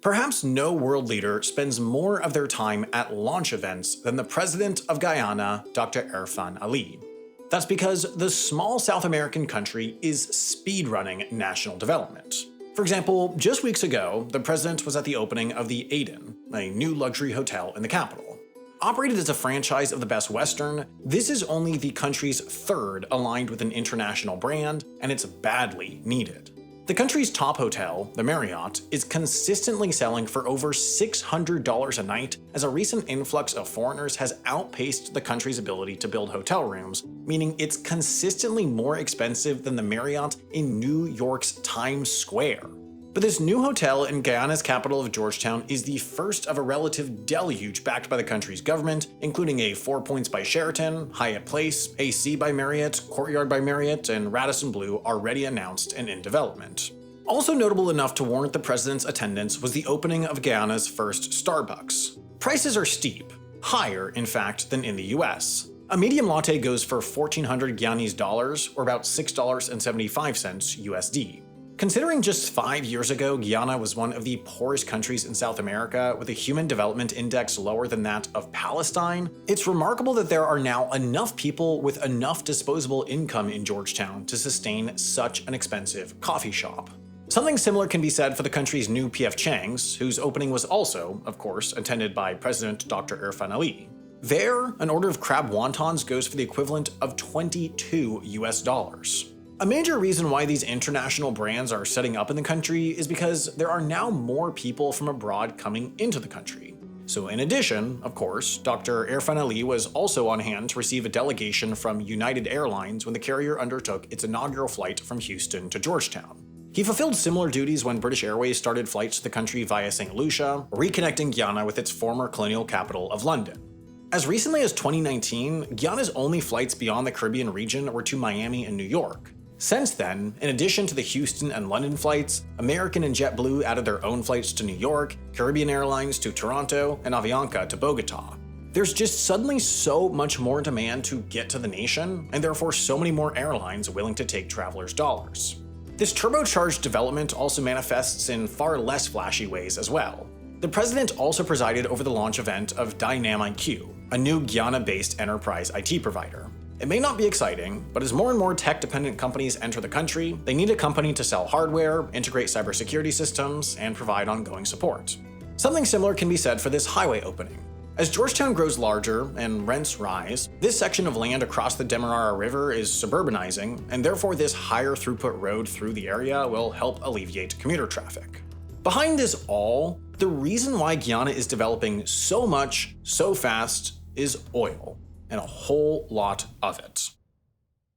Perhaps no world leader spends more of their time at launch events than the president of Guyana, Dr. Irfan Ali. That's because the small South American country is speedrunning national development. For example, just weeks ago, the president was at the opening of the Aden, a new luxury hotel in the capital. Operated as a franchise of the Best Western, this is only the country's third aligned with an international brand, and it's badly needed. The country's top hotel, the Marriott, is consistently selling for over $600 a night as a recent influx of foreigners has outpaced the country's ability to build hotel rooms, meaning it's consistently more expensive than the Marriott in New York's Times Square. But this new hotel in Guyana's capital of Georgetown is the first of a relative deluge backed by the country's government, including a 4 Points by Sheraton, Hyatt Place, AC by Marriott, Courtyard by Marriott, and Radisson Blu already announced and in development. Also notable enough to warrant the president's attendance was the opening of Guyana's first Starbucks. Prices are steep, higher in fact than in the US. A medium latte goes for 1,400 Guyanese dollars, or about $6.75 USD. Considering just 5 years ago, Guyana was one of the poorest countries in South America with a human development index lower than that of Palestine, it's remarkable that there are now enough people with enough disposable income in Georgetown to sustain such an expensive coffee shop. Something similar can be said for the country's new P.F. Chang's, whose opening was also, of course, attended by President Dr. Irfan Ali. There, an order of crab wontons goes for the equivalent of $22 US. A major reason why these international brands are setting up in the country is because there are now more people from abroad coming into the country. So in addition, of course, Dr. Irfan Ali was also on hand to receive a delegation from United Airlines when the carrier undertook its inaugural flight from Houston to Georgetown. He fulfilled similar duties when British Airways started flights to the country via St. Lucia, reconnecting Guyana with its former colonial capital of London. As recently as 2019, Guyana's only flights beyond the Caribbean region were to Miami and New York. Since then, in addition to the Houston and London flights, American and JetBlue added their own flights to New York, Caribbean Airlines to Toronto, and Avianca to Bogota. There's just suddenly so much more demand to get to the nation, and therefore so many more airlines willing to take travelers' dollars. This turbocharged development also manifests in far less flashy ways as well. The president also presided over the launch event of DynamIQ, a new Guyana-based enterprise IT provider. It may not be exciting, but as more and more tech-dependent companies enter the country, they need a company to sell hardware, integrate cybersecurity systems, and provide ongoing support. Something similar can be said for this highway opening. As Georgetown grows larger and rents rise, this section of land across the Demerara River is suburbanizing, and therefore this higher throughput road through the area will help alleviate commuter traffic. Behind this all, the reason why Guyana is developing so much, so fast, is oil. And a whole lot of it.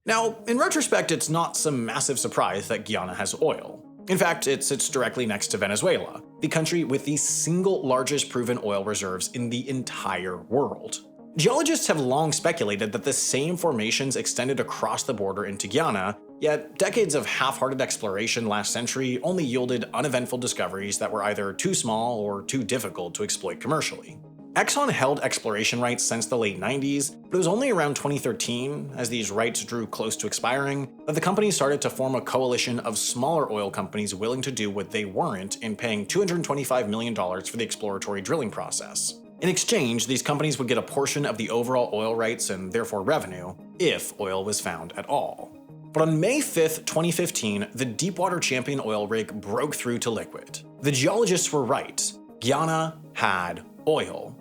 Now, in retrospect, it's not some massive surprise that Guyana has oil. In fact, it sits directly next to Venezuela, the country with the single largest proven oil reserves in the entire world. Geologists have long speculated that the same formations extended across the border into Guyana, yet decades of half-hearted exploration last century only yielded uneventful discoveries that were either too small or too difficult to exploit commercially. Exxon held exploration rights since the late 90s, but it was only around 2013, as these rights drew close to expiring, that the company started to form a coalition of smaller oil companies willing to do what they weren't in paying $225 million for the exploratory drilling process. In exchange, these companies would get a portion of the overall oil rights and therefore revenue, if oil was found at all. But on May 5th, 2015, the Deepwater Champion oil rig broke through to liquid. The geologists were right. Guyana had oil.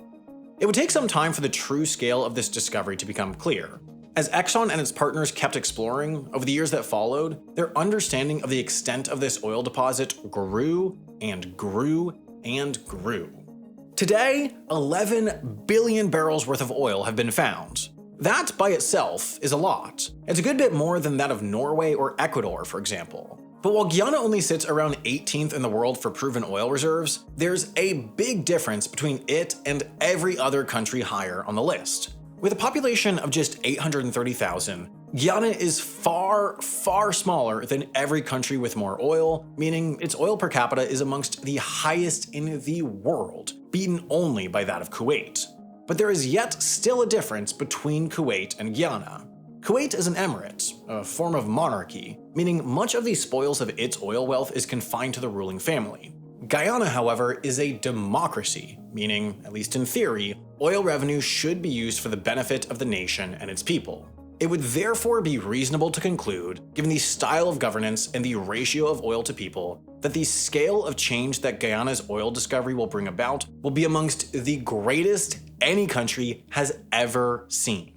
It would take some time for the true scale of this discovery to become clear. As Exxon and its partners kept exploring over the years that followed, their understanding of the extent of this oil deposit grew and grew and grew. Today, 11 billion barrels worth of oil have been found. That by itself is a lot. It's a good bit more than that of Norway or Ecuador, for example. But while Guyana only sits around 18th in the world for proven oil reserves, there's a big difference between it and every other country higher on the list. With a population of just 830,000, Guyana is far, far smaller than every country with more oil, meaning its oil per capita is amongst the highest in the world, beaten only by that of Kuwait. But there is yet still a difference between Kuwait and Guyana. Kuwait is an emirate, a form of monarchy, meaning much of the spoils of its oil wealth is confined to the ruling family. Guyana, however, is a democracy, meaning, at least in theory, oil revenue should be used for the benefit of the nation and its people. It would therefore be reasonable to conclude, given the style of governance and the ratio of oil to people, that the scale of change that Guyana's oil discovery will bring about will be amongst the greatest any country has ever seen.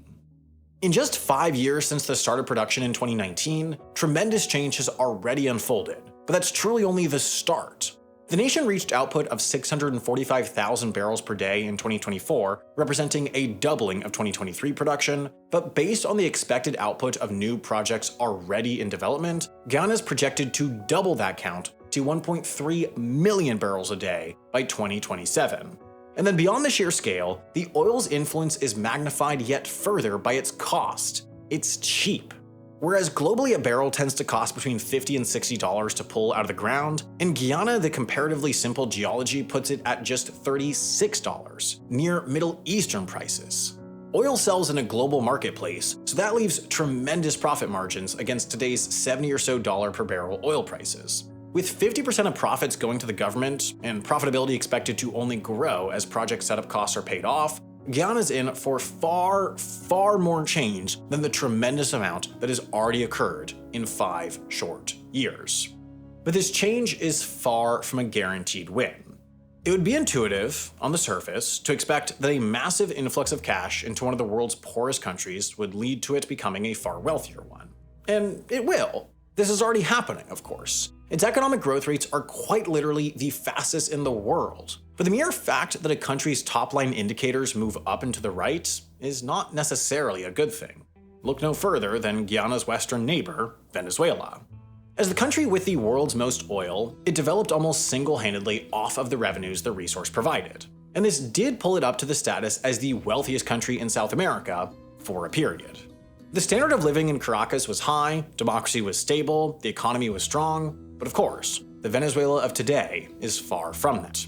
In just 5 years since the start of production in 2019, tremendous change has already unfolded, but that's truly only the start. The nation reached output of 645,000 barrels per day in 2024, representing a doubling of 2023 production, but based on the expected output of new projects already in development, Guyana is projected to double that count to 1.3 million barrels a day by 2027. And then beyond the sheer scale, the oil's influence is magnified yet further by its cost. It's cheap. Whereas globally a barrel tends to cost between $50 and $60 to pull out of the ground, in Guyana the comparatively simple geology puts it at just $36, near Middle Eastern prices. Oil sells in a global marketplace, so that leaves tremendous profit margins against today's $70 or so per barrel oil prices. With 50% of profits going to the government, and profitability expected to only grow as project setup costs are paid off, Guyana's in for far more change than the tremendous amount that has already occurred in 5 short years. But this change is far from a guaranteed win. It would be intuitive, on the surface, to expect that a massive influx of cash into one of the world's poorest countries would lead to it becoming a far wealthier one. And it will. This is already happening, of course. Its economic growth rates are quite literally the fastest in the world. But the mere fact that a country's top-line indicators move up and to the right is not necessarily a good thing. Look no further than Guyana's western neighbor, Venezuela. As the country with the world's most oil, it developed almost single-handedly off of the revenues the resource provided. And this did pull it up to the status as the wealthiest country in South America for a period. The standard of living in Caracas was high, democracy was stable, the economy was strong, but of course, the Venezuela of today is far from that.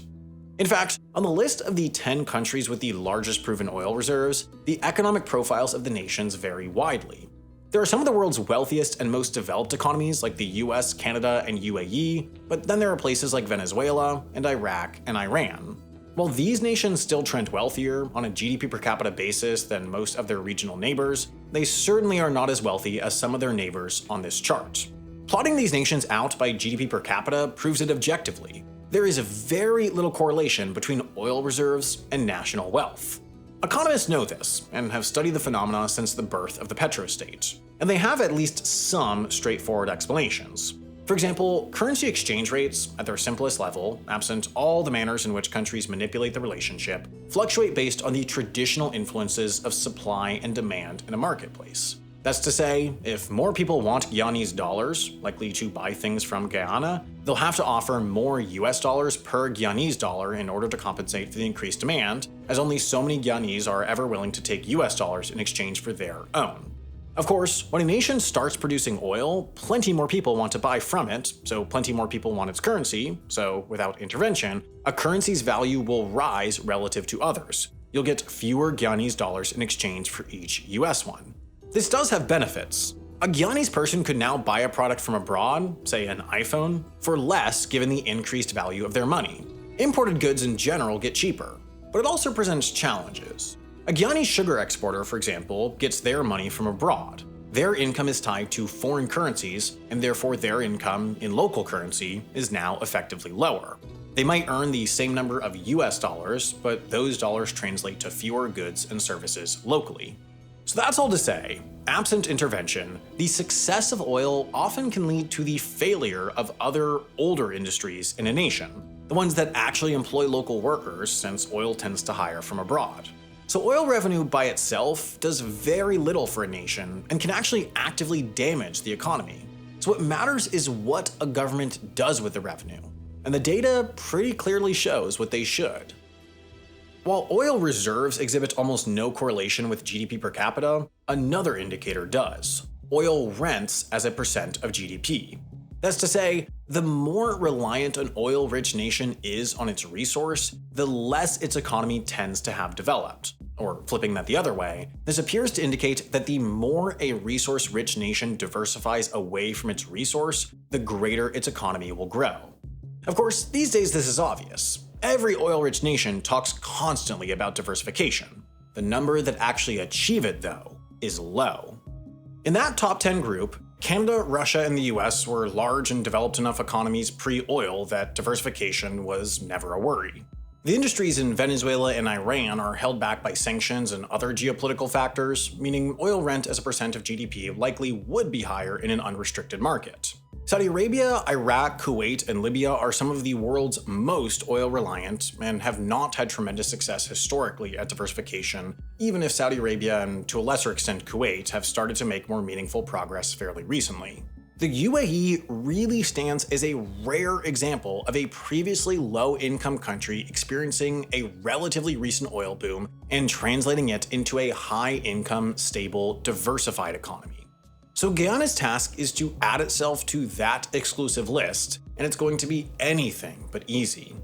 In fact, on the list of the 10 countries with the largest proven oil reserves, the economic profiles of the nations vary widely. There are some of the world's wealthiest and most developed economies like the US, Canada, and UAE, but then there are places like Venezuela and Iraq and Iran. While these nations still trend wealthier on a GDP per capita basis than most of their regional neighbors, they certainly are not as wealthy as some of their neighbors on this chart. Plotting these nations out by GDP per capita proves it objectively. There is very little correlation between oil reserves and national wealth. Economists know this and have studied the phenomena since the birth of the petrostate, and they have at least some straightforward explanations. For example, currency exchange rates, at their simplest level, absent all the manners in which countries manipulate the relationship, fluctuate based on the traditional influences of supply and demand in a marketplace. That's to say, if more people want Guyanese dollars, likely to buy things from Guyana, they'll have to offer more US dollars per Guyanese dollar in order to compensate for the increased demand, as only so many Guyanese are ever willing to take US dollars in exchange for their own. Of course, when a nation starts producing oil, plenty more people want to buy from it, so plenty more people want its currency, so without intervention, a currency's value will rise relative to others. You'll get fewer Guyanese dollars in exchange for each US one. This does have benefits. A Guyanese person could now buy a product from abroad, say an iPhone, for less given the increased value of their money. Imported goods in general get cheaper, but it also presents challenges. A Guyanese sugar exporter, for example, gets their money from abroad. Their income is tied to foreign currencies, and therefore their income in local currency is now effectively lower. They might earn the same number of US dollars, but those dollars translate to fewer goods and services locally. So that's all to say, absent intervention, the success of oil often can lead to the failure of other older industries in a nation, the ones that actually employ local workers since oil tends to hire from abroad. So oil revenue by itself does very little for a nation and can actually actively damage the economy. So what matters is what a government does with the revenue, and the data pretty clearly shows what they should. While oil reserves exhibit almost no correlation with GDP per capita, another indicator does: oil rents as a percent of GDP. That's to say, the more reliant an oil-rich nation is on its resource, the less its economy tends to have developed. Or flipping that the other way, this appears to indicate that the more a resource-rich nation diversifies away from its resource, the greater its economy will grow. Of course, these days this is obvious. Every oil-rich nation talks constantly about diversification. The number that actually achieve it, though, is low. In that top 10 group, Canada, Russia, and the US were large and developed enough economies pre-oil that diversification was never a worry. The industries in Venezuela and Iran are held back by sanctions and other geopolitical factors, meaning oil rent as a percent of GDP likely would be higher in an unrestricted market. Saudi Arabia, Iraq, Kuwait, and Libya are some of the world's most oil-reliant and have not had tremendous success historically at diversification, even if Saudi Arabia and to a lesser extent Kuwait have started to make more meaningful progress fairly recently. The UAE really stands as a rare example of a previously low-income country experiencing a relatively recent oil boom and translating it into a high-income, stable, diversified economy. So Guyana's task is to add itself to that exclusive list, and it's going to be anything but easy.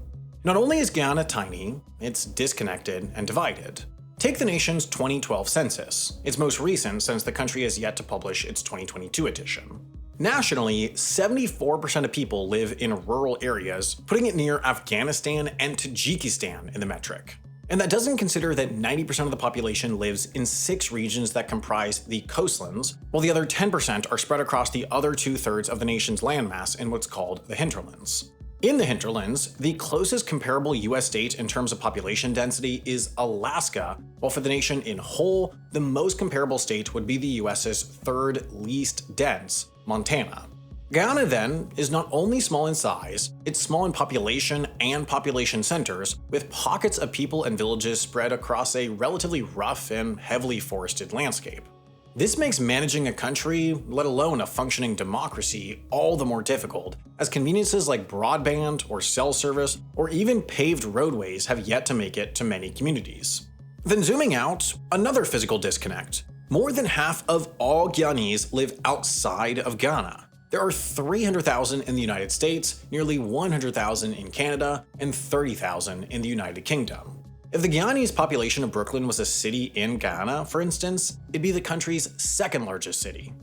Not only is Guyana tiny, it's disconnected and divided. Take the nation's 2012 census, its most recent since the country has yet to publish its 2022 edition. Nationally, 74% of people live in rural areas, putting it near Afghanistan and Tajikistan in the metric. And that doesn't consider that 90% of the population lives in 6 regions that comprise the coastlands, while the other 10% are spread across the other 2/3 of the nation's landmass in what's called the hinterlands. In the hinterlands, the closest comparable US state in terms of population density is Alaska, while for the nation in whole, the most comparable state would be the US's 3rd least dense, Montana. Guyana, then, is not only small in size, it's small in population and population centers, with pockets of people and villages spread across a relatively rough and heavily forested landscape. This makes managing a country, let alone a functioning democracy, all the more difficult, as conveniences like broadband or cell service or even paved roadways have yet to make it to many communities. Then zooming out, another physical disconnect. More than half of all Guyanese live outside of Guyana. There are 300,000 in the United States, nearly 100,000 in Canada, and 30,000 in the United Kingdom. If the Guyanese population of Brooklyn was a city in Guyana, for instance, it'd be the country's 2nd largest city.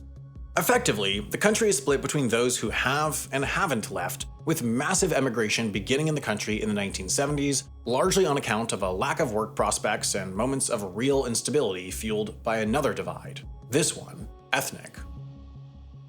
Effectively, the country is split between those who have and haven't left, with massive emigration beginning in the country in the 1970s, largely on account of a lack of work prospects and moments of real instability fueled by another divide, this one, ethnic.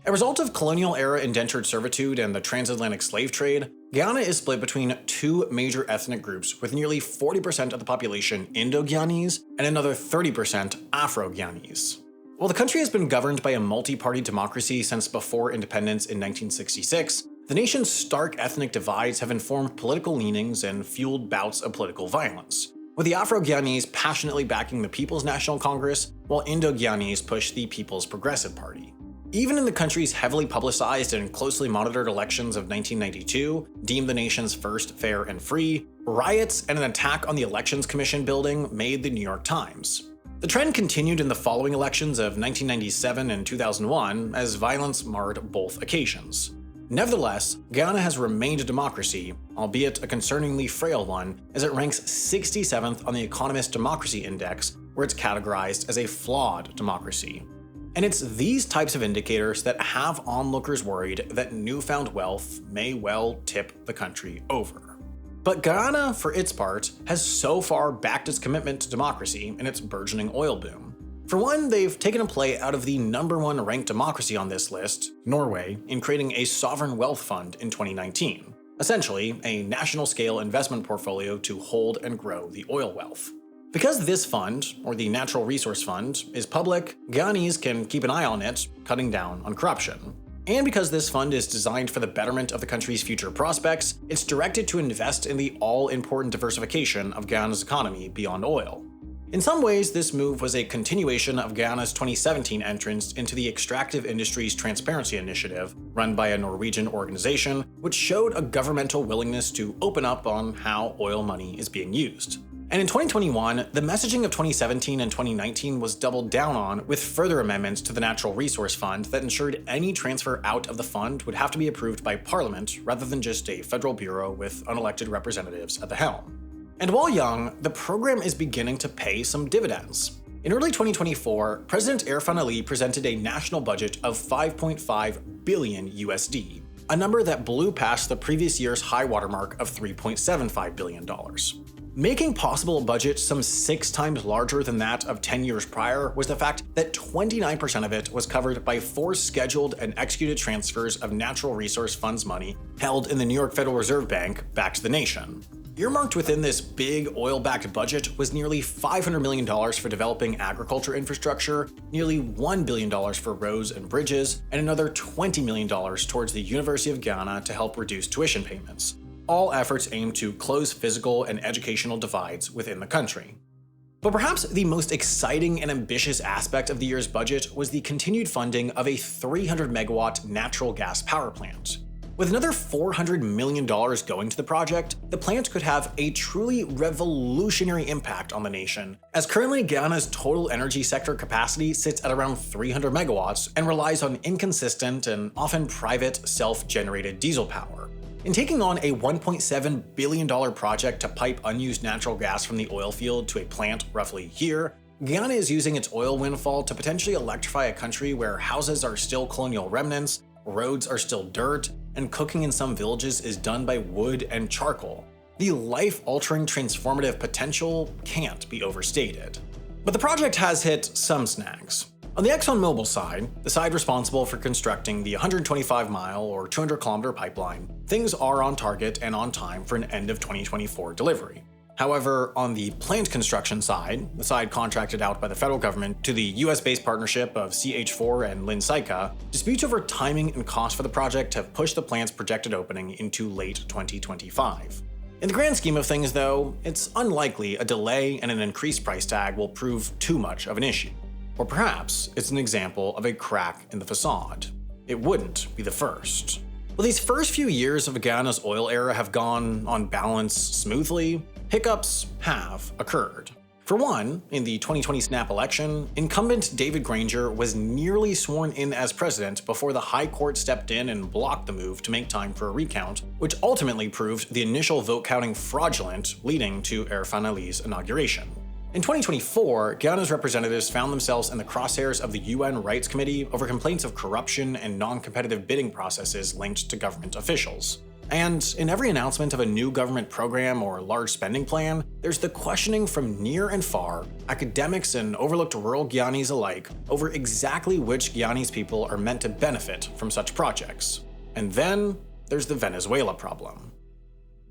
A result of colonial-era indentured servitude and the transatlantic slave trade, Guyana is split between 2 major ethnic groups with nearly 40% of the population Indo-Guyanese and another 30% Afro-Guyanese. While the country has been governed by a multi-party democracy since before independence in 1966, the nation's stark ethnic divides have informed political leanings and fueled bouts of political violence, with the Afro-Guyanese passionately backing the People's National Congress, while Indo-Guyanese push the People's Progressive Party. Even in the country's heavily publicized and closely monitored elections of 1992, deemed the nation's first fair and free, riots and an attack on the Elections Commission building made the New York Times. The trend continued in the following elections of 1997 and 2001 as violence marred both occasions. Nevertheless, Guyana has remained a democracy, albeit a concerningly frail one, as it ranks 67th on the Economist Democracy Index, where it's categorized as a flawed democracy. And it's these types of indicators that have onlookers worried that newfound wealth may well tip the country over. But Guyana, for its part, has so far backed its commitment to democracy in its burgeoning oil boom. For one, they've taken a play out of the #1 ranked democracy on this list, Norway, in creating a sovereign wealth fund in 2019, essentially a national-scale investment portfolio to hold and grow the oil wealth. Because this fund, or the Natural Resource Fund, is public, Guyanese can keep an eye on it, cutting down on corruption. And because this fund is designed for the betterment of the country's future prospects, it's directed to invest in the all-important diversification of Guyana's economy beyond oil. In some ways, this move was a continuation of Guyana's 2017 entrance into the Extractive Industries Transparency Initiative, run by a Norwegian organization, which showed a governmental willingness to open up on how oil money is being used. And in 2021, the messaging of 2017 and 2019 was doubled down on with further amendments to the Natural Resource Fund that ensured any transfer out of the fund would have to be approved by Parliament rather than just a federal bureau with unelected representatives at the helm. And while young, the program is beginning to pay some dividends. In early 2024, President Haerther presented a national budget of $5.5 billion USD, a number that blew past the previous year's high watermark of $3.75 billion. Making possible a budget some 6 times larger than that of 10 years prior was the fact that 29% of it was covered by 4 scheduled and executed transfers of natural resource funds money held in the New York Federal Reserve Bank back to the nation. Earmarked within this big oil-backed budget was nearly $500 million for developing agriculture infrastructure, nearly $1 billion for roads and bridges, and another $20 million towards the University of Guyana to help reduce tuition payments. All efforts aimed to close physical and educational divides within the country. But perhaps the most exciting and ambitious aspect of the year's budget was the continued funding of a 300 megawatt natural gas power plant. With another $400 million going to the project, the plant could have a truly revolutionary impact on the nation, as currently Guyana's total energy sector capacity sits at around 300 megawatts and relies on inconsistent and often private self-generated diesel power. In taking on a $1.7 billion project to pipe unused natural gas from the oil field to a plant roughly here, Guyana is using its oil windfall to potentially electrify a country where houses are still colonial remnants, roads are still dirt, and cooking in some villages is done by wood and charcoal. The life-altering transformative potential can't be overstated. But the project has hit some snags. On the ExxonMobil side, the side responsible for constructing the 125-mile or 200-kilometer pipeline, things are on target and on time for an end of 2024 delivery. However, on the plant construction side, the side contracted out by the federal government to the US-based partnership of CH4 and Linsyca, disputes over timing and cost for the project have pushed the plant's projected opening into late 2025. In the grand scheme of things, though, it's unlikely a delay and an increased price tag will prove too much of an issue. Or perhaps it's an example of a crack in the facade. It wouldn't be the first. While these first few years of Guyana's oil era have gone, on balance, smoothly, hiccups have occurred. For one, in the 2020 snap election, incumbent David Granger was nearly sworn in as president before the High Court stepped in and blocked the move to make time for a recount, which ultimately proved the initial vote counting fraudulent, leading to Haerther Ali's inauguration. In 2024, Guyana's representatives found themselves in the crosshairs of the UN Rights Committee over complaints of corruption and non-competitive bidding processes linked to government officials. And in every announcement of a new government program or large spending plan, there's the questioning from near and far, academics and overlooked rural Guyanese alike, over exactly which Guyanese people are meant to benefit from such projects. And then there's the Venezuela problem.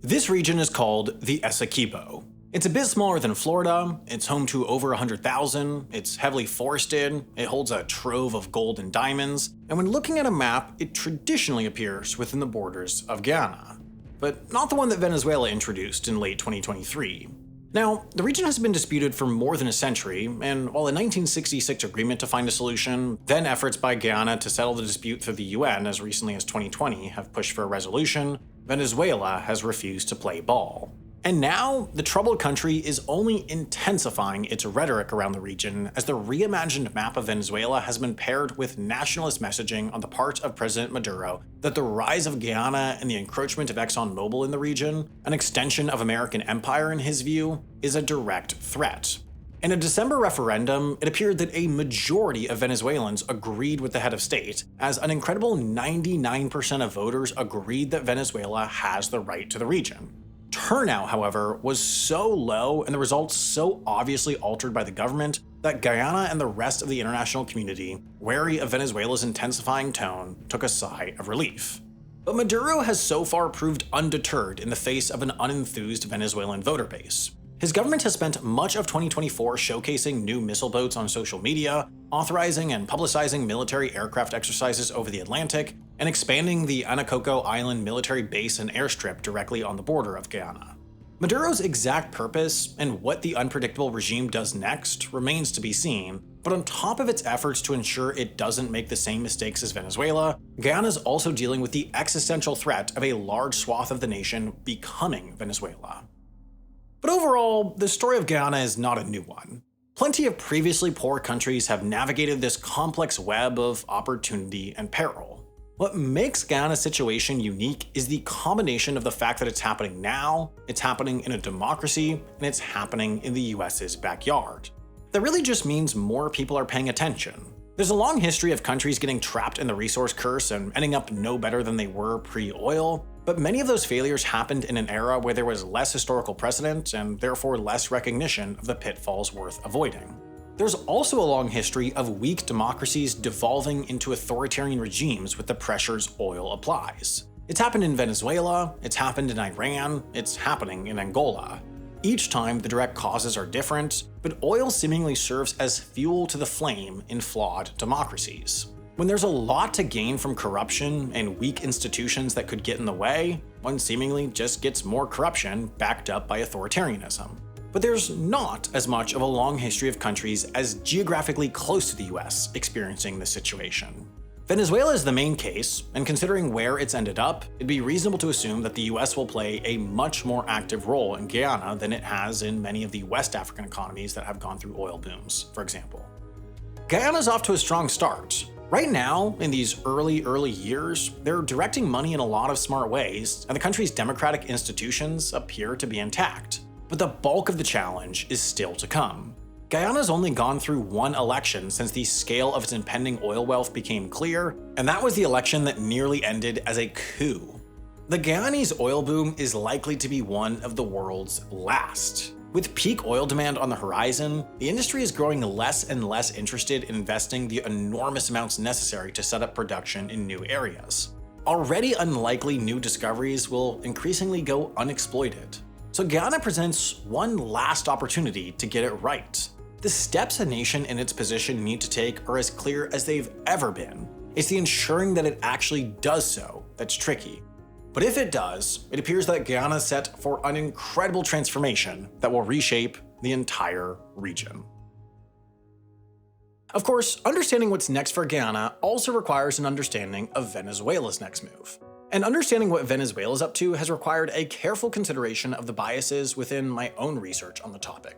This region is called the Essequibo. It's a bit smaller than Florida, it's home to over 100,000, it's heavily forested, it holds a trove of gold and diamonds, and when looking at a map, it traditionally appears within the borders of Guyana. But not the one that Venezuela introduced in late 2023. Now, the region has been disputed for more than a century, and while a 1966 agreement to find a solution, then efforts by Guyana to settle the dispute through the UN as recently as 2020 have pushed for a resolution, Venezuela has refused to play ball. And now, the troubled country is only intensifying its rhetoric around the region as the reimagined map of Venezuela has been paired with nationalist messaging on the part of President Maduro that the rise of Guyana and the encroachment of ExxonMobil in the region, an extension of American empire in his view, is a direct threat. In a December referendum, it appeared that a majority of Venezuelans agreed with the head of state, as an incredible 99% of voters agreed that Venezuela has the right to the region. Turnout, however, was so low and the results so obviously altered by the government that Guyana and the rest of the international community, wary of Venezuela's intensifying tone, took a sigh of relief. But Maduro has so far proved undeterred in the face of an unenthused Venezuelan voter base. His government has spent much of 2024 showcasing new missile boats on social media, authorizing and publicizing military aircraft exercises over the Atlantic, and expanding the Anacoco Island military base and airstrip directly on the border of Guyana. Maduro's exact purpose and what the unpredictable regime does next remains to be seen, but on top of its efforts to ensure it doesn't make the same mistakes as Venezuela, Guyana is also dealing with the existential threat of a large swath of the nation becoming Venezuela. But overall, the story of Guyana is not a new one. Plenty of previously poor countries have navigated this complex web of opportunity and peril. What makes Guyana's situation unique is the combination of the fact that it's happening now, it's happening in a democracy, and it's happening in the US's backyard. That really just means more people are paying attention. There's a long history of countries getting trapped in the resource curse and ending up no better than they were pre-oil, but many of those failures happened in an era where there was less historical precedent and therefore less recognition of the pitfalls worth avoiding. There's also a long history of weak democracies devolving into authoritarian regimes with the pressures oil applies. It's happened in Venezuela, it's happened in Iran, it's happening in Angola. Each time the direct causes are different, but oil seemingly serves as fuel to the flame in flawed democracies. When there's a lot to gain from corruption and weak institutions that could get in the way, one seemingly just gets more corruption backed up by authoritarianism. But there's not as much of a long history of countries as geographically close to the US experiencing this situation. Venezuela is the main case, and considering where it's ended up, it'd be reasonable to assume that the US will play a much more active role in Guyana than it has in many of the West African economies that have gone through oil booms, for example. Guyana's off to a strong start. Right now, in these early years, they're directing money in a lot of smart ways, and the country's democratic institutions appear to be intact. But the bulk of the challenge is still to come. Guyana's only gone through one election since the scale of its impending oil wealth became clear, and that was the election that nearly ended as a coup. The Guyanese oil boom is likely to be one of the world's last. With peak oil demand on the horizon, the industry is growing less and less interested in investing the enormous amounts necessary to set up production in new areas. Already unlikely new discoveries will increasingly go unexploited. So Guyana presents one last opportunity to get it right. The steps a nation in its position need to take are as clear as they've ever been. It's the ensuring that it actually does so that's tricky. But if it does, it appears that Guyana is set for an incredible transformation that will reshape the entire region. Of course, understanding what's next for Guyana also requires an understanding of Venezuela's next move. And understanding what Venezuela is up to has required a careful consideration of the biases within my own research on the topic.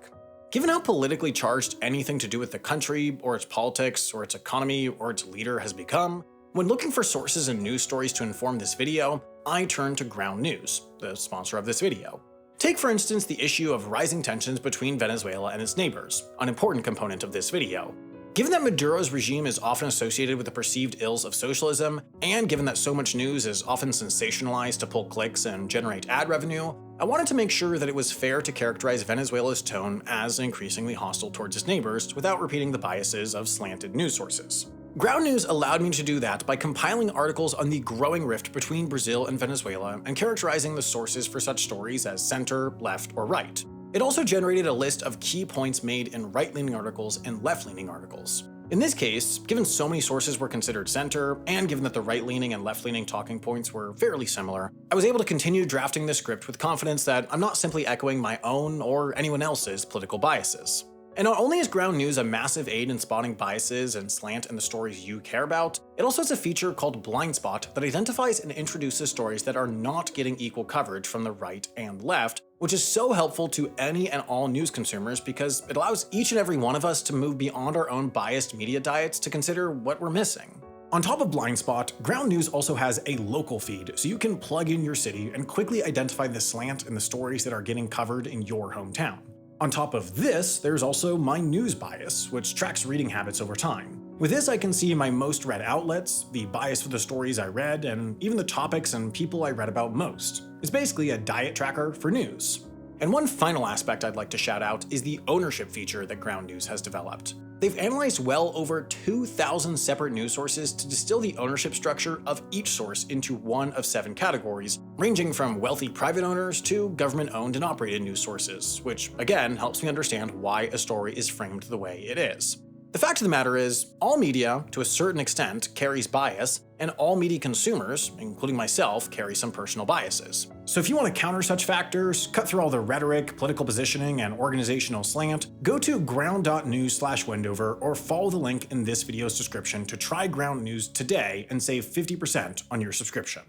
Given how politically charged anything to do with the country, or its politics, or its economy, or its leader has become, when looking for sources and news stories to inform this video, I turn to Ground News, the sponsor of this video. Take for instance the issue of rising tensions between Venezuela and its neighbors, an important component of this video. Given that Maduro's regime is often associated with the perceived ills of socialism, and given that so much news is often sensationalized to pull clicks and generate ad revenue, I wanted to make sure that it was fair to characterize Venezuela's tone as increasingly hostile towards its neighbors without repeating the biases of slanted news sources. Ground News allowed me to do that by compiling articles on the growing rift between Brazil and Venezuela and characterizing the sources for such stories as center, left, or right. It also generated a list of key points made in right-leaning articles and left-leaning articles. In this case, given so many sources were considered center, and given that the right-leaning and left-leaning talking points were fairly similar, I was able to continue drafting this script with confidence that I'm not simply echoing my own or anyone else's political biases. And not only is Ground News a massive aid in spotting biases and slant in the stories you care about, it also has a feature called Blind Spot that identifies and introduces stories that are not getting equal coverage from the right and left, which is so helpful to any and all news consumers because it allows each and every one of us to move beyond our own biased media diets to consider what we're missing. On top of Blind Spot, Ground News also has a local feed, so you can plug in your city and quickly identify the slant in the stories that are getting covered in your hometown. On top of this, there's also my news bias, which tracks reading habits over time. With this, I can see my most read outlets, the bias for the stories I read, and even the topics and people I read about most. It's basically a diet tracker for news. And one final aspect I'd like to shout out is the ownership feature that Ground News has developed. They've analyzed well over 2,000 separate news sources to distill the ownership structure of each source into one of 7 categories, ranging from wealthy private owners to government-owned and operated news sources, which again helps me understand why a story is framed the way it is. The fact of the matter is, all media, to a certain extent, carries bias, and all media consumers, including myself, carry some personal biases. So if you want to counter such factors, cut through all the rhetoric, political positioning, and organizational slant, go to ground.news/Wendover or follow the link in this video's description to try Ground News today and save 50% on your subscription.